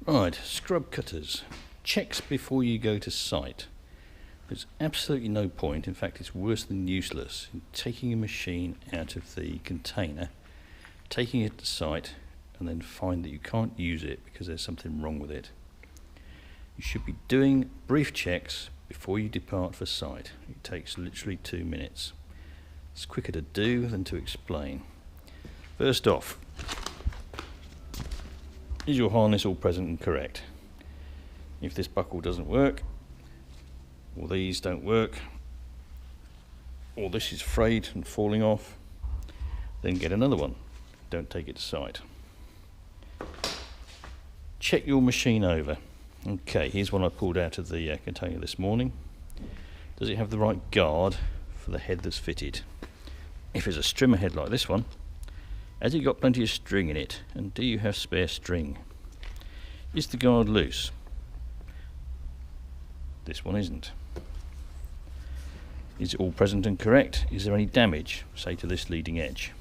Right, scrub cutters. Checks before you go to site. There's absolutely no point, in fact it's worse than useless, in taking a machine out of the container, taking it to site, and then find that you can't use it because there's something wrong with it. You should be doing brief checks before you depart for site. It takes literally 2 minutes. It's quicker to do than to explain. First off, is your harness all present and correct? If this buckle doesn't work, or these don't work, or this is frayed and falling off, then get another one. Don't take it to site. Check your machine over. Okay, here's one I pulled out of the container this morning. Does it have the right guard for the head that's fitted? If it's a strimmer head like this one, has it got plenty of string in it, and do you have spare string? Is the guard loose? This one isn't. Is it all present and correct? Is there any damage, say to this leading edge?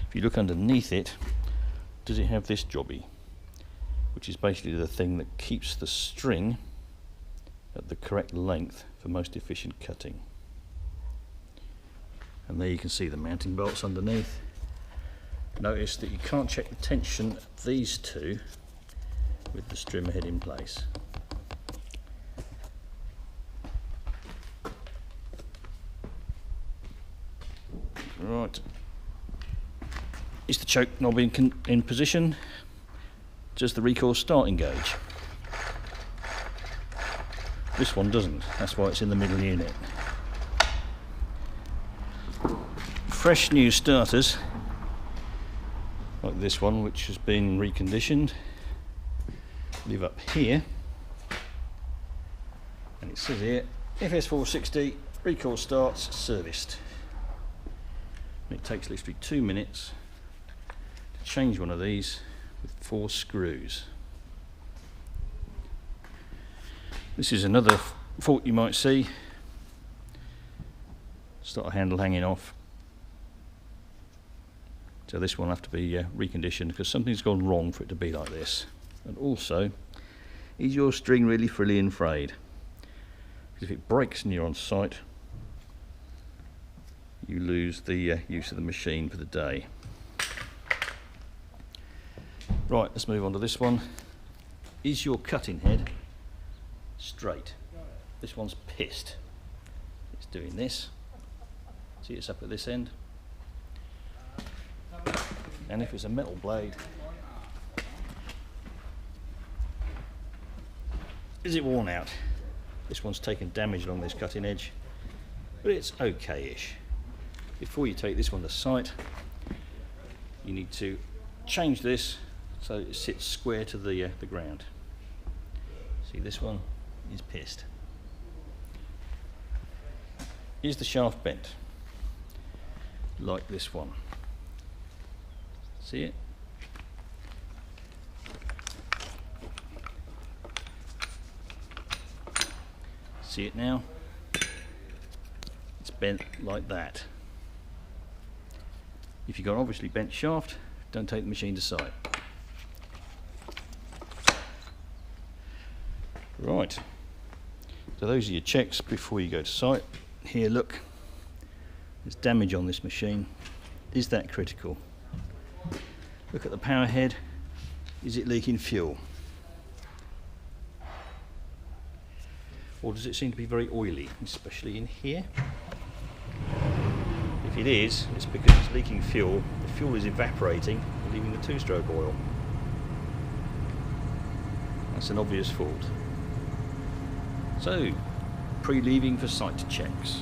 If you look underneath it, does it have this jobby, which is basically the thing that keeps the string at the correct length for most efficient cutting? And there you can see the mounting bolts underneath. Notice that you can't check the tension of these two with the strimmer head in place. Right, is the choke knob in position? Does the recoil start engage? This one doesn't, that's why it's in the middle unit. Fresh new starters, like this one which has been reconditioned, live up here, and it says here FS460 recoil starts serviced. And it takes literally 2 minutes to change one of these with 4 screws. This is another fault you might see. Start a handle hanging off. So this one will have to be reconditioned because something's gone wrong for it to be like this. And also, is your string really frilly and frayed? Because if it breaks and you're on site, you lose the use of the machine for the day. Right, let's move on to this one. Is your cutting head straight? This one's pissed. It's doing this. See, it's up at this end. And if it's a metal blade, is it worn out? This one's taken damage along this cutting edge, but it's okay-ish. Before you take this one to site, you need to change this so it sits square to the ground. See, this one is pissed. Is the shaft bent? Like this one. See it? See it now? It's bent like that. If you've got an obviously bent shaft, don't take the machine to site. Right, so those are your checks before you go to site. Here, look, there's damage on this machine. Is that critical? Look at the power head. Is it leaking fuel? Or does it seem to be very oily, especially in here? If it is, it's because it's leaking fuel. The fuel is evaporating, leaving the two-stroke oil. That's an obvious fault. So, pre-leaving for site checks.